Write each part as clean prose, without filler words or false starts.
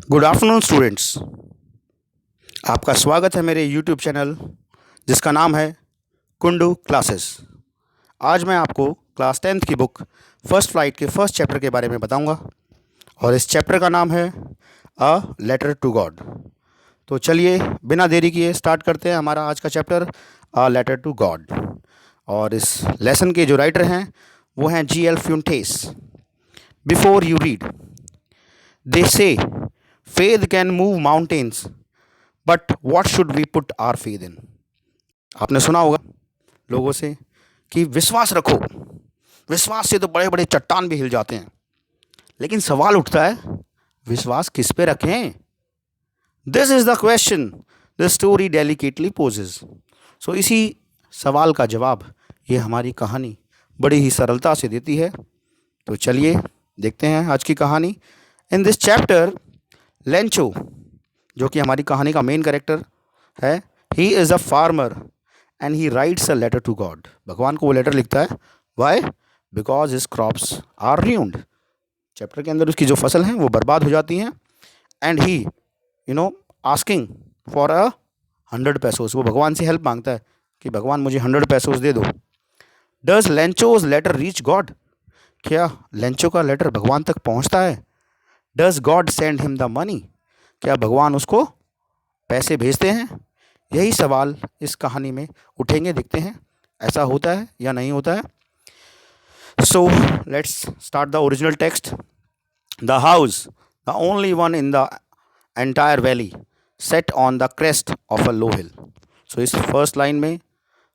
Good afternoon students. आपका स्वागत है मेरे यूट्यूब चैनल जिसका नाम है कुंडू क्लासेस। आज मैं आपको क्लास 10th की बुक फर्स्ट फ्लाइट के फर्स्ट चैप्टर के बारे में बताऊंगा और इस चैप्टर का नाम है अ लेटर टू गॉड। तो चलिए बिना देरी किए स्टार्ट करते हैं हमारा आज का chapter a letter to God. और इस लेसन के जो राइटर हैं वो हैं G.L. फ्यूंटेस। बिफोर यू रीड, दे से faith can move mountains, but what should we put our faith in? आपने सुना होगा लोगों से कि विश्वास रखो, विश्वास से तो बड़े बड़े चट्टान भी हिल जाते हैं। लेकिन सवाल उठता है विश्वास किस पे रखें? This is the question the story delicately poses. So इसी सवाल का जवाब ये हमारी कहानी बड़ी ही सरलता से देती है। तो चलिए देखते हैं आज की कहानी। इन दिस चैप्टर लेंचो, जो कि हमारी कहानी का मेन कैरेक्टर है, he is a farmer and he writes a letter to God. भगवान को वो लेटर लिखता है। Why? Because his crops are ruined। Chapter के अंदर उसकी जो फसल हैं वो बर्बाद हो जाती हैं। And he asking for 100 पैसोस। वो भगवान से हेल्प मांगता है कि भगवान मुझे 100 पैसोस दे दो। Does Lencho's letter reach God? क्या लेंचो का लेटर भगवान तक पहुंचता है? Does God send him the money? क्या भगवान उसको पैसे भेजते हैं? यही सवाल इस कहानी में उठेंगे, देखते हैं ऐसा होता है या नहीं होता है। So let's start the original text. The house, the only one in the entire valley, set on the crest of a low hill. So इस फर्स्ट लाइन में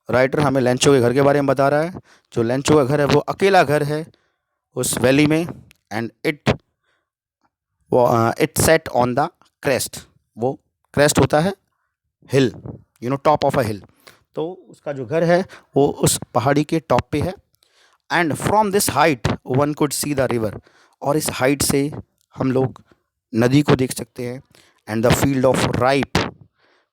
राइटर हमें लेंचो के घर के बारे में बता रहा है। जो लेंचो का घर है वो अकेला घर है उस वैली में। And it set on the crest. वो क्रेस्ट होता है हिल, टॉप ऑफ अ हिल। तो उसका जो घर है वो उस पहाड़ी के टॉप पे है। And from this height one could see the river. और इस हाइट से हम लोग नदी को देख सकते हैं। And the field of ripe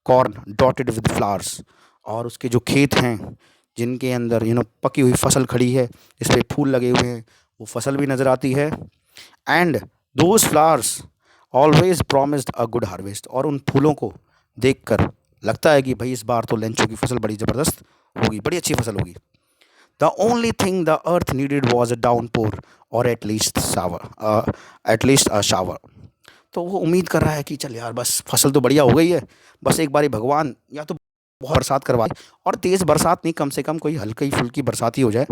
corn dotted with flowers. और उसके जो खेत हैं जिनके अंदर पकी हुई फसल खड़ी है, इस पर फूल लगे हुए हैं, वो फसल भी नज़र आती है। And those flowers always promised a good harvest. और उन फूलों को देखकर लगता है कि भाई इस बार तो लेंचो की फसल बड़ी ज़बरदस्त होगी, बड़ी अच्छी फसल होगी। The only thing the earth needed was a downpour और एटलीस्ट अ शावर। तो वो उम्मीद कर रहा है कि चल यार बस फसल तो बढ़िया हो गई है, बस एक बारी भगवान या तो बहुत बरसात करवाए, और तेज़ बरसात नहीं, कम से कम कोई हल्की फुल्की बरसात ही हो जाए।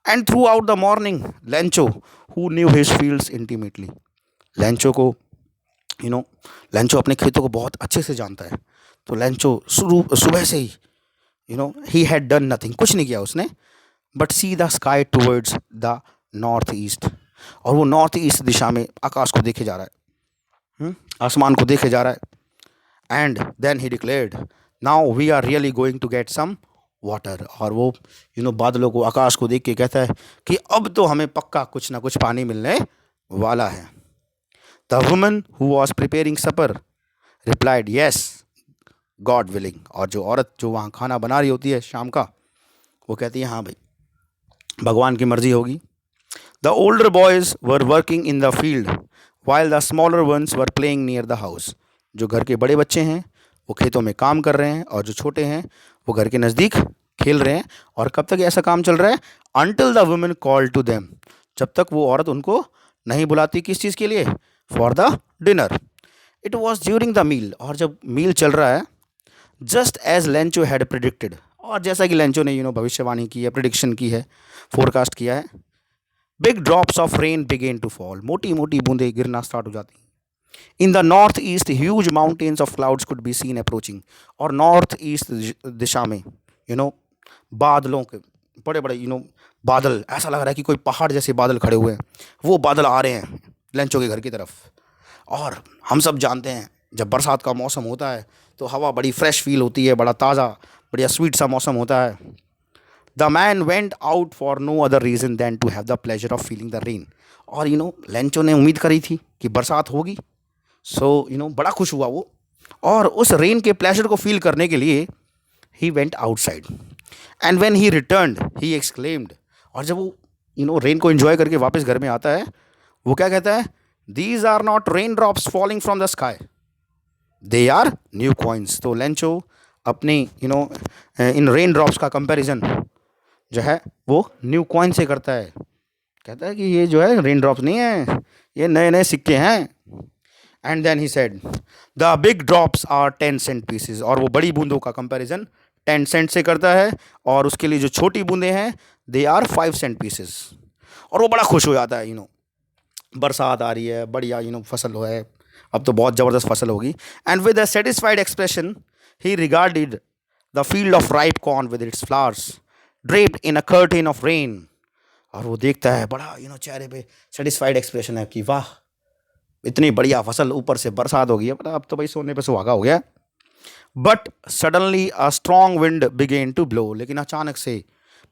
And through out the morning Lencho who knew his fields intimately. Lencho को लेंचो अपने खेतों को बहुत अच्छे से जानता है। तो लेंचो सुबह से ही ही हैड डन नथिंग, कुछ नहीं किया उसने, but see the sky towards the north east. और वो नॉर्थ ईस्ट दिशा में आकाश को देखे जा रहा है, आसमान को देखे जा रहा है। And then he declared now we are really going to get some water. और वो बादलों को, आकाश को देख के कहता है कि अब तो हमें पक्का कुछ ना कुछ पानी मिलने वाला है। The woman who was preparing supper replied yes God willing. और जो औरत जो वहाँ खाना बना रही होती है शाम का, वो कहती है हाँ भाई भगवान की मर्जी होगी। The older boys were working in the field while the smaller ones were playing near the house. जो घर के बड़े बच्चे हैं वो खेतों में काम कर रहे हैं और जो छोटे हैं वो घर के नज़दीक खेल रहे हैं। और कब तक ऐसा काम चल रहा है? Until the woman call to them. जब तक वो औरत उनको नहीं बुलाती, किस चीज़ के लिए? For the dinner. It was during the meal. और जब मील चल रहा है, just as Lencho had predicted. और जैसा कि लेंचो ने भविष्यवाणी की है, प्रिडिक्शन की है, फोरकास्ट किया है, big drops of rain begin to fall. मोटी मोटी बूंदें गिरना स्टार्ट हो जाती। In the north east huge mountains of clouds could be seen approaching. और नॉर्थ ईस्ट दिशा में बादलों के बड़े बड़े बादल, ऐसा लग रहा है कि कोई पहाड़ जैसे बादल खड़े हुए हैं, वो बादल आ रहे हैं लेंचो के घर की तरफ। और हम सब जानते हैं जब बरसात का मौसम होता है तो हवा बड़ी फ्रेश फील होती है, बड़ा ताज़ा, बढ़िया स्वीट सा मौसम होता है। The man went out for no other reason than to have the pleasure of feeling the rain. और लेंचो ने उम्मीद करी थी कि बरसात होगी। सो बड़ा खुश हुआ वो, और उस रेन के प्लेजर को फील करने के लिए he went outside. And when he returned he exclaimed. और जब वो रेन को एंजॉय करके वापस घर में आता है, वो क्या कहता है? These are not raindrops falling from the sky. They are new coins. तो लेंचो अपनी इन रेन ड्रॉप्स का कंपैरिजन जो है वो न्यू कॉइन से करता है. कहता है कि ये जो है रेन ड्रॉप्स नहीं है, ये नए नए सिक्के हैं. And then he said the big drops are 10 cent pieces. और वो बड़ी बूंदों का कंपैरिजन 10 सेंट से करता है, और उसके लिए जो छोटी बूंदें हैं दे आर 5 सेंट पीसेस. और वो बड़ा खुश हो जाता है. बरसात आ रही है, बढ़िया फसल है, अब तो बहुत ज़बरदस्त फसल होगी. And with a satisfied expression he regarded the field of ripe corn with its flowers draped in a curtain of rain. और वो देखता है, बड़ा चेहरे पे सेटिस्फाइड एक्सप्रेशन है कि वाह, इतनी बढ़िया फसल, ऊपर से बरसात हो गई है, पता अब तो भाई सोने पे सुहागा हो गया. But suddenly a strong wind began to blow. लेकिन अचानक से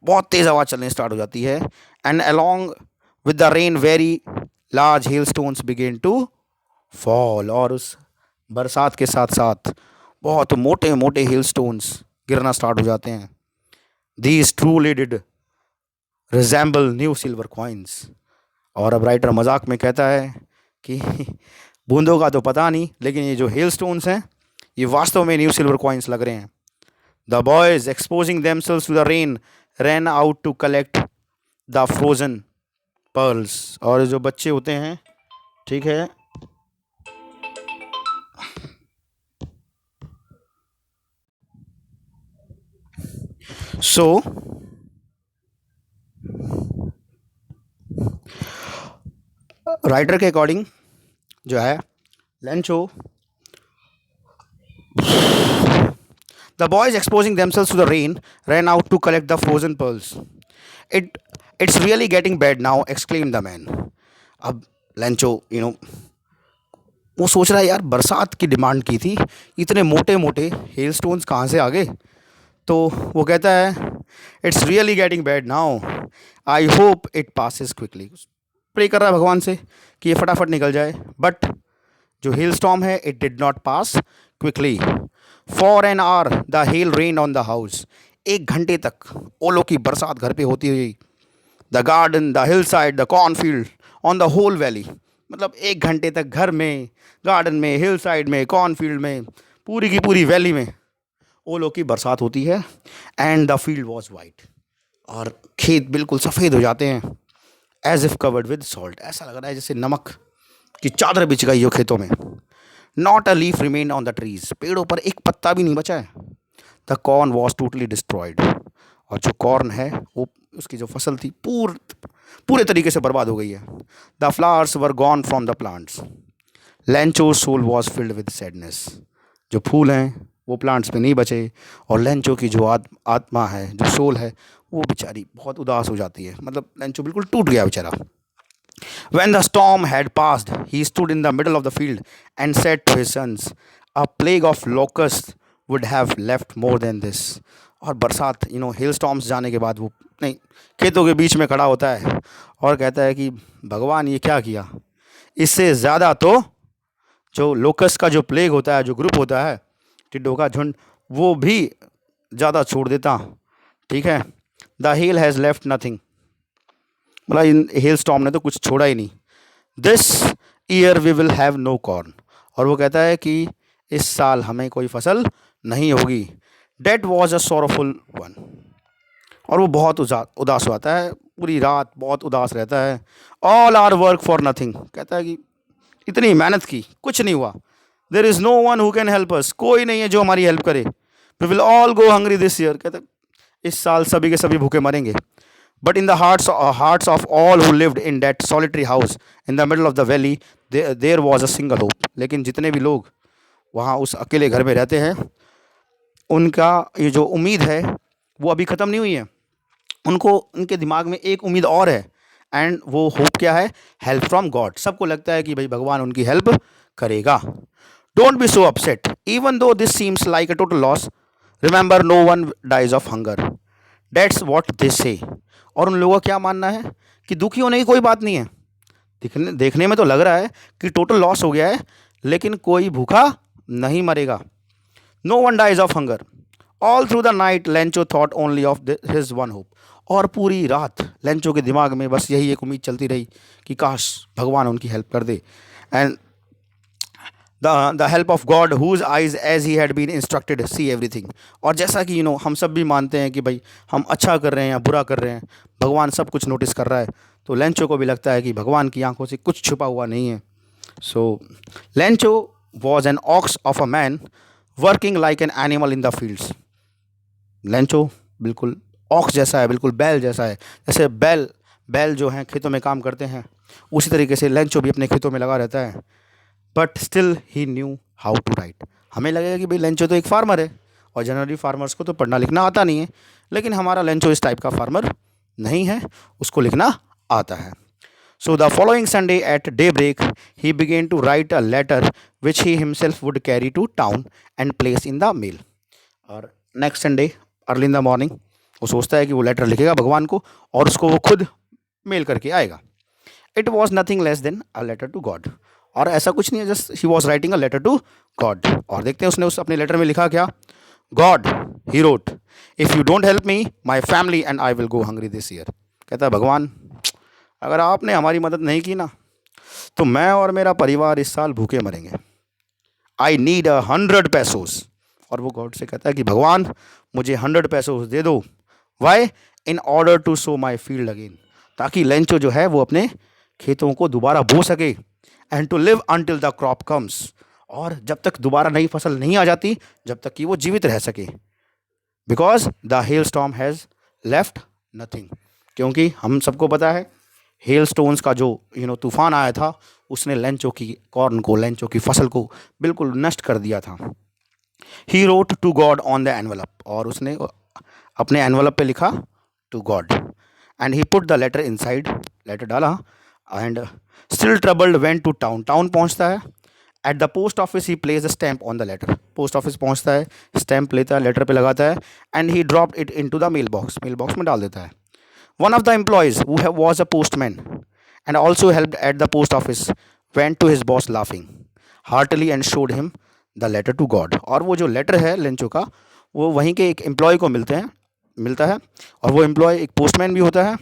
बहुत तेज़ हवा चलने स्टार्ट हो जाती है. And along with the rain very large hail stones began to fall. और उस बरसात के साथ साथ बहुत मोटे मोटे हेल स्टोन्स गिरना स्टार्ट हो जाते हैं. These truly did resemble new silver coins. और अब राइटर मजाक में कहता है कि बूंदों का तो पता नहीं, लेकिन ये जो हेल स्टोन्स हैं ये वास्तव में न्यू सिल्वर कॉइन्स लग रहे हैं. The boys exposing themselves to the rain ran out to collect the frozen pearls. और जो बच्चे होते हैं, ठीक है, सो राइटर के अकॉर्डिंग जो है Lencho, the boys exposing themselves to the rain ran out to collect the frozen pearls. It's really getting bad now exclaim the man. अब लेंचो वो सोच रहा है, यार बरसात की डिमांड की थी, इतने मोटे मोटे हेल स्टोन्स कहाँ से आ गए. तो वो कहता है it's really getting bad now, I hope it passes quickly. Pray कर रहा है भगवान से कि ये फटाफट निकल जाए. बट जो हेल स्टॉर्म है it did not pass quickly. For an hour the hell rain on the house. 1 घंटे तक ओलों की बरसात घर पे होती हुई. The garden, the hill side, the cornfield, on the whole valley. मतलब 1 घंटे तक घर में, गार्डन में, हिल साइड में, कॉर्नफील्ड में, पूरी की पूरी वैली में ओलों की बरसात होती है. And the field was white. और खेत बिल्कुल सफ़ेद हो जाते हैं. As if covered with salt. ऐसा लग रहा है जैसे नमक की चादर बिछ गई हो खेतों में. Not a leaf remain on the trees. पेड़ों पर एक पत्ता भी नहीं बचा है. The corn was totally destroyed. और जो कॉर्न है वो, उसकी जो फसल थी पूरे तरीके से बर्बाद हो गई है. The flowers were gone from the plants. Lencho soul was filled with sadness. जो फूल हैं वो प्लांट्स पे नहीं बचे, और लेंचो की जो आत्मा है, जो सोल है, वो बेचारी बहुत उदास हो जाती है. मतलब लेंचो बिल्कुल टूट गया बेचारा. When the storm had passed, he stood in the middle of the field and said to his sons, a plague of locusts would have left more than this. और बरसात हेल स्टॉर्म्स जाने के बाद वो नहीं खेतों के बीच में खड़ा होता है और कहता है कि भगवान ये क्या किया. इससे ज़्यादा तो जो लोकस का जो प्लेग होता है, जो ग्रुप होता है, टिड्डों का झुंड, वो भी ज़्यादा छोड़ देता. ठीक है. The hell has left nothing. मतलब इन हेल स्टॉर्म ने तो कुछ छोड़ा ही नहीं. This year we will have no corn. और वो कहता है कि इस साल हमें कोई फसल नहीं होगी. That was a sorrowful one. और वो बहुत उदास होता है, पूरी रात बहुत उदास रहता है. All our work for nothing. कहता है कि इतनी मेहनत की, कुछ नहीं हुआ. There is no one who can help us. कोई नहीं है जो हमारी हेल्प करे. We will all go hungry this year. कहते इस साल सभी के सभी भूखे मरेंगे. But in the hearts of all who lived in that solitary house in the middle of the valley, there was a single hope. लेकिन जितने भी लोग वहाँ उस अकेले घर में रहते हैं, उनका ये जो उम्मीद है वो अभी ख़त्म नहीं हुई है. उनको उनके दिमाग में एक उम्मीद और है. एंड वो होप क्या है? Help from God. सबको लगता है कि भाई भगवान उनकी हेल्प करेगा. Don't be so upset even though this seems like a total loss. Remember no one dies of hunger. That's what they say. और उन लोगों का क्या मानना है कि दुखी होने की कोई बात नहीं है. देखने में तो लग रहा है कि टोटल लॉस हो गया है, लेकिन कोई भूखा नहीं मरेगा. No one dies of hunger. All through the night Lencho thought only of his one hope. और पूरी रात लेंचो के दिमाग में बस यही एक उम्मीद चलती रही कि काश भगवान उनकी हेल्प कर दे, and the help of God whose eyes as he had been instructed see everything. और जैसा कि हम सब भी मानते हैं कि भाई हम अच्छा कर रहे हैं या बुरा कर रहे हैं, भगवान सब कुछ नोटिस कर रहा है, तो लेंचो को भी लगता है कि भगवान की आंखों से कुछ छुपा हुआ नहीं है। So Lencho was an ox of a man working like an animal in the fields. Lencho बिल्कुल ऑक्स जैसा है, बिल्कुल बैल जैसा है। जैसे बैल बैल जो हैं खेतों में काम करते हैं, उसी तरीके से लेंचो भी अपने खेतों में लगा रहता है। But still he knew how to write. हमें लगेगा कि भाई लेंचो तो एक फार्मर है और जनरली फार्मर्स को तो पढ़ना लिखना आता नहीं है, लेकिन हमारा लेंचो इस टाइप का फार्मर नहीं है, उसको लिखना आता है। So the following Sunday at daybreak he began to write a letter which he himself would carry to town and place in the mail. और next Sunday early in the morning वो सोचता है कि वो letter लिखेगा भगवान को और उसको वो खुद मेल करके आएगा। It was nothing less than a letter to God. और ऐसा कुछ नहीं है, just he was writing a letter to God. और देखते हैं उसने उस अपने लेटर में लिखा क्या। God, he wrote, if you don't help me my family and I will go hungry this year. कहता है भगवान अगर आपने हमारी मदद नहीं की ना तो मैं और मेरा परिवार इस साल भूखे मरेंगे। I need 100 पैसोस। और वो गॉड से कहता है कि भगवान मुझे 100 पैसोस दे दो। Why? In order to sow my field again, ताकि लेंचो जो है वो अपने खेतों को दोबारा बो सके, and to live until the crop comes, और जब तक दोबारा नई फसल नहीं आ जाती, जब तक कि वो जीवित रह सके। Because the hell storm has left nothing, क्योंकि हम सबको पता है हेल स्टोन्स का जो तूफान आया था उसने लेंचो की कॉर्न को, लेंचो की फसल को बिल्कुल नष्ट कर दिया था। He wrote to God on the envelope, और उसने अपने एनवलप पे लिखा to God, and he put the letter inside, letter डाला, and still troubled went to town, town पहुंचता है। At the post office he place the stamp on the letter, post office पहुंचता है, स्टैम्प लेता है, letter पे लगाता है, and he dropped it into the mail box, mail box में डाल देता है। One of the employees who was a postman and also helped at the post office went to his boss laughing heartily and showed him the letter to God. और वो जो letter है Lencho का, वो वहीं के एक एम्प्लॉय को मिलता है, और वो एम्प्लॉय एक पोस्टमैन भी होता है,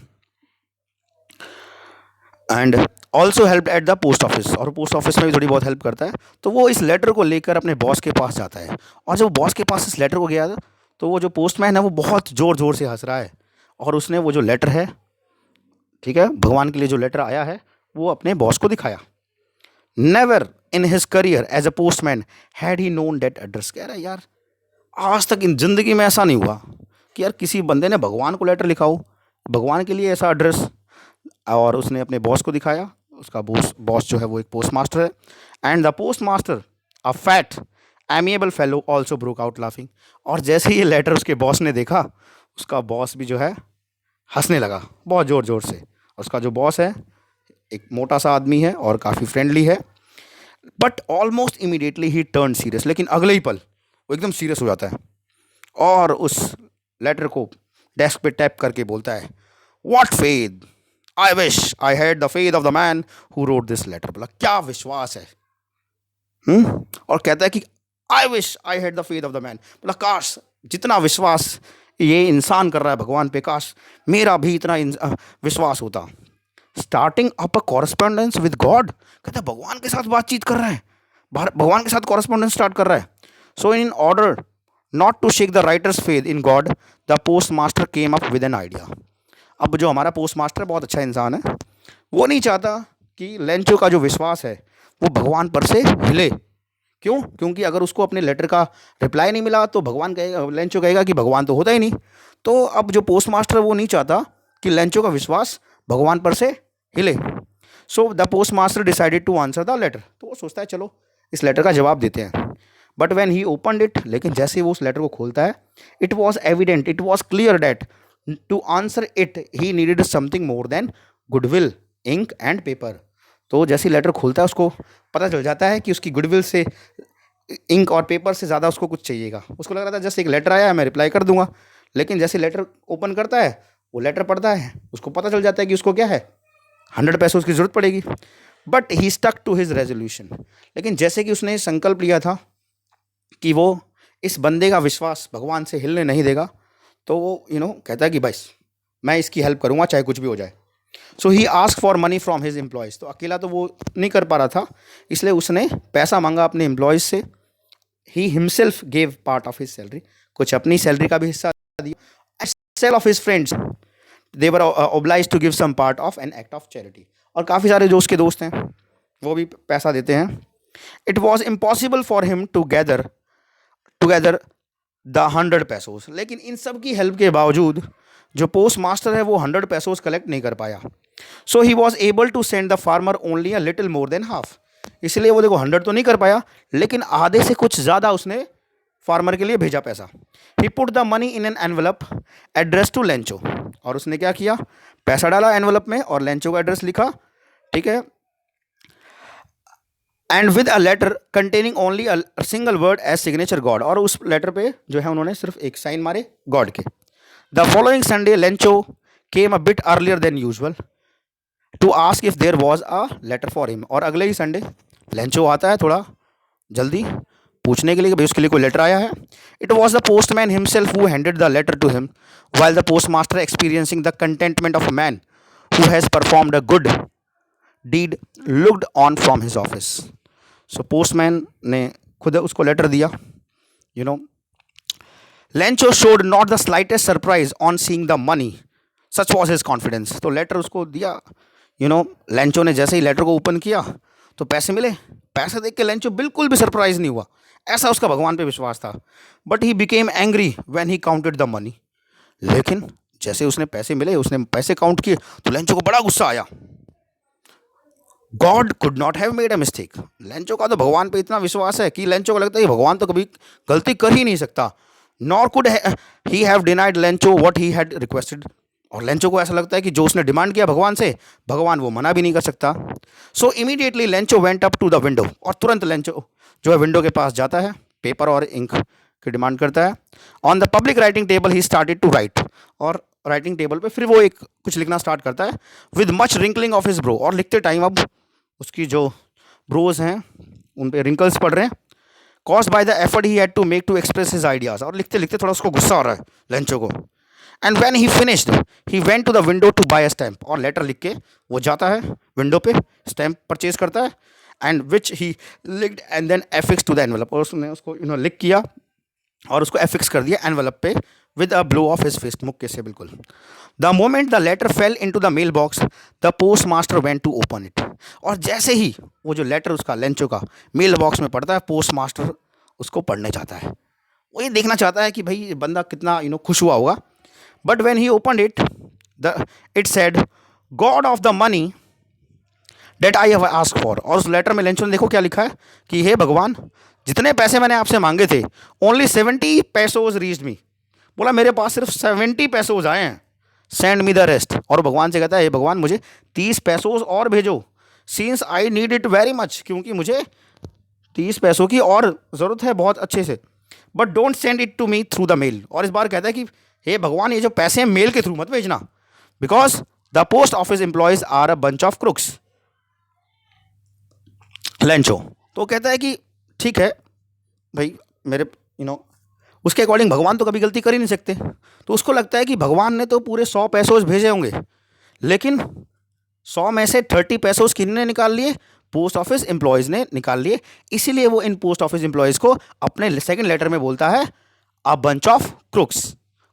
and also help at the post office, और पोस्ट ऑफिस में भी थोड़ी बहुत हेल्प करता है। तो वो इस लेटर को लेकर अपने बॉस के पास जाता है, और जब बॉस के पास इस लेटर को गया था तो वो जो पोस्टमैन है वो बहुत ज़ोर ज़ोर से हंस रहा है, और उसने वो जो लेटर है, ठीक है, भगवान के लिए जो लेटर आया है, वो अपने बॉस को दिखाया। Never in his career as a postman had he known that address. कह रहा है यार आज तक इन ज़िंदगी में ऐसा नहीं हुआ कि यार किसी बंदे ने भगवान को लेटर लिखा हो, भगवान के लिए ऐसा एड्रेस। और उसने अपने बॉस को दिखाया, उसका बॉस जो है वो एक पोस्ट मास्टर है, and the post master a fat amiable fellow also broke out laughing. और जैसे ही ये लेटर उसके बॉस ने देखा, उसका बॉस भी जो है हंसने लगा बहुत ज़ोर ज़ोर से। उसका जो बॉस है एक मोटा सा आदमी है और काफ़ी फ्रेंडली है, but almost immediately he turn serious, लेकिन अगले ही पल वो एकदम सीरियस हो जाता है और उस लेटर को डेस्क पे टैप करके बोलता है, what faith, I wish I had the faith of the man who wrote this letter. बोला क्या विश्वास है। और कहता है कि I wish I had the faith of the man. बोला काश जितना विश्वास ये इंसान कर रहा है भगवान पे, काश मेरा भी इतना विश्वास होता। Starting up a correspondence with God, कहता है भगवान के साथ बातचीत कर रहा है, भगवान के साथ कॉरेस्पॉन्डेंस स्टार्ट कर रहा है। So in order not to shake the writer's faith in God, the post master came up with an idea. अब जो हमारा पोस्ट मास्टर बहुत अच्छा इंसान है, वो नहीं चाहता कि लेंचो का जो विश्वास है वो भगवान पर से हिले। क्यों? क्योंकि अगर उसको अपने लेटर का रिप्लाई नहीं मिला तो भगवान कहेगा, लेंचो कहेगा कि भगवान तो होता ही नहीं। तो अब जो पोस्ट मास्टर वो नहीं चाहता कि लेंचो का विश्वास भगवान पर से हिले। So the post master decided to answer the letter. तो वो सोचता है चलो इस लेटर का जवाब देते हैं। But when he opened it, लेकिन जैसे ही वो उस लेटर को खोलता है, it was evident, it was clear that to answer it he needed something more than goodwill, ink and paper. तो जैसे लेटर खोलता है उसको पता चल जाता है कि उसकी गुडविल से, इंक और पेपर से ज़्यादा उसको कुछ चाहिएगा। उसको लग रहा था जस्ट एक लेटर आया है मैं रिप्लाई कर दूंगा, लेकिन जैसे लेटर ओपन करता है, वो लेटर पढ़ता है, उसको पता चल जाता है कि उसको क्या है 100 पैसों की ज़रूरत पड़ेगी। But he stuck to his resolution, लेकिन जैसे कि उसने संकल्प लिया था कि वो इस बंदे का विश्वास भगवान से हिलने नहीं देगा, तो वो कहता है कि बस मैं इसकी हेल्प करूँगा चाहे कुछ भी हो जाए। So he ask for money from his employees. तो अकेला तो वो नहीं कर पा रहा था, इसलिए उसने पैसा मांगा अपने एम्प्लॉयज़ से। He himself gave part of his salary, कुछ अपनी सैलरी का भी हिस्सा दिया। Several of his friends they were oblige to give some part of an act of charity. और काफ़ी सारे जो उसके दोस्त हैं वो भी पैसा देते हैं। It was impossible for him to gather together the 100 pesos. लेकिन इन सब की हेल्प के बावजूद जो पोस्ट मास्टर है वो 100 पैसोज कलेक्ट नहीं कर पाया। So he was able to send the farmer only a little more than half. इसलिए वो देखो 100 तो नहीं कर पाया, लेकिन आधे से कुछ ज़्यादा उसने फार्मर के लिए भेजा पैसा। He put the money in an envelope address to Lencho. और उसने क्या किया, पैसा डाला एनवलप में और लेंचो का एड्रेस लिखा, ठीक है, and with a letter containing only a single word as signature God. और उस लेटर पे जो है उन्होंने सिर्फ एक साइन मारे गॉड के। The following Sunday Lencho came a bit earlier than usual to ask if there was a letter for him. और अगले ही संडे लेंचो आता है थोड़ा जल्दी पूछने के लिए कि भाई उसके लिए कोई लेटर आया है। It was the postman himself who handed the letter to him while the post master experiencing the contentment of a man who has performed a good deed looked on from his office. So postman ने खुद उसको letter दिया, you know. Lencho showed not the slightest surprise on seeing the money, such was his confidence. तो letter उसको दिया, you know. Lencho ने जैसे ही letter को ओपन किया तो पैसे मिले। पैसे देख के लेंचो बिल्कुल भी सरप्राइज नहीं हुआ, ऐसा उसका भगवान पे विश्वास था। But he became angry when he counted the money. लेकिन जैसे उसने पैसे मिले, उसने पैसे काउंट किए तो लेंचो को बड़ा गुस्सा आया। God could not have made a mistake. Lencho का तो भगवान पे इतना विश्वास है कि लेंचो को लगता है कि भगवान तो कभी गलती कर ही नहीं सकता। Nor could he have denied Lencho what he had requested. और लेंचो को ऐसा लगता है कि जो उसने डिमांड किया भगवान से, भगवान वो मना भी नहीं कर सकता। So immediately Lencho went up to the window. और तुरंत लेंचो जो है विंडो के पास जाता है, पेपर और इंक की डिमांड करता है। On the public writing table he started to write. और राइटिंग टेबल पे फिर वो एक कुछ लिखना स्टार्ट करता है with much wrinkling of his brow. और लिखते टाइम अब उसकी जो ब्रोज हैं उन पे रिंकल्स पड़ रहे हैं, caused by the effort he had to make to express his ideas. और लिखते लिखते थोड़ा उसको गुस्सा आ रहा है लेंचो को। And when he finished he went to the window to buy a stamp. और लेटर लिख के वो जाता है विंडो पे, स्टैम्प परचेज करता है, and which he licked and then affix to the envelope. और उसने उसको लिख किया और उसको एफिक्स कर दिया एनवलप पे with a blow of his fist, मुक्के से बिल्कुल। The moment the letter fell into the mail box the post master went to open it. और जैसे ही वो जो लेटर उसका लेंचो का मेल बॉक्स में पड़ता है, पोस्ट मास्टर उसको पढ़ने जाता है। वो ये देखना चाहता है कि भाई बंदा कितना खुश हुआ होगा। But when he open it it said God of the money that I have ask for. और उस लेटर में लेंचो ने देखो क्या लिखा है कि हे भगवान, जितने पैसे मैंने आपसे मांगे थे ओनली 70 पैसोज रीच्ड मी। बोला मेरे पास सिर्फ 70 पैसोज आए हैं, सेंड मी द रेस्ट। और भगवान से कहता है हे भगवान, मुझे 30 पैसोज और भेजो, since I need it very much, क्योंकि मुझे 30 पैसों की और ज़रूरत है बहुत अच्छे से। But don't send it to me through the mail. और इस बार कहता है कि हे भगवान, ये जो पैसे हैं मेल के थ्रू मत भेजना, because the post office employees are a bunch of crooks. Lencho तो कहता है कि ठीक है भाई, मेरे उसके अकॉर्डिंग भगवान तो कभी गलती कर ही नहीं सकते। तो उसको लगता है कि भगवान ने तो पूरे 100 पैसोज भेजे होंगे, लेकिन 100 में से 30 पैसोज किसने निकाल लिए? पोस्ट ऑफिस एम्प्लॉयज़ ने निकाल लिए। इसीलिए वो इन पोस्ट ऑफिस एम्प्लॉयज़ को अपने सेकंड लेटर में बोलता है a bunch of crooks.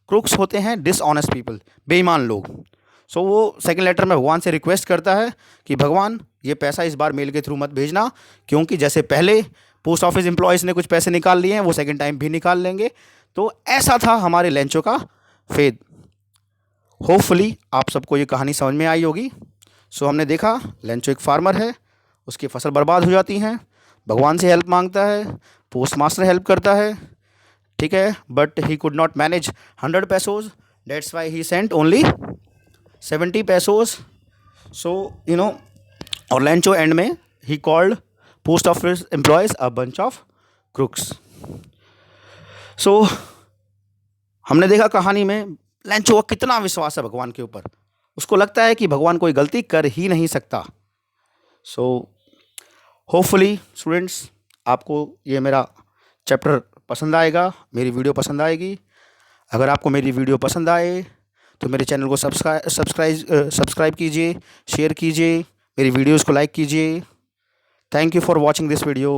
Crooks होते हैं डिसऑनेस्ट पीपल, बेईमान लोग। सो वो सेकंड लेटर में भगवान से रिक्वेस्ट करता है कि भगवान, ये पैसा इस बार मेल के थ्रू मत भेजना, क्योंकि जैसे पहले पोस्ट ऑफिस एम्प्लॉयज़ ने कुछ पैसे निकाल लिए हैं, वो सेकंड टाइम भी निकाल लेंगे। तो ऐसा था हमारे लेंचो का फेद। होपफुली आप सबको ये कहानी समझ में आई होगी। सो हमने देखा लेंचो एक फार्मर है, उसकी फसल बर्बाद हो जाती हैं, भगवान से हेल्प मांगता है, पोस्ट मास्टर हेल्प करता है, ठीक है, but he could not manage 100 pesos, that's why he sent only 70 pesos. So और लेंचो एंड में he called post office employees a bunch of crooks. सो हमने देखा कहानी में लेंचो का कितना विश्वास है भगवान के ऊपर। उसको लगता है कि भगवान कोई गलती कर ही नहीं सकता। सो होपफुली स्टूडेंट्स, आपको ये मेरा चैप्टर पसंद आएगा, मेरी वीडियो पसंद आएगी। अगर आपको मेरी वीडियो पसंद आए तो मेरे चैनल को सब्सक्राइब कीजिए, शेयर कीजिए, मेरी वीडियोज़ को लाइक कीजिए। Thank you for watching this video.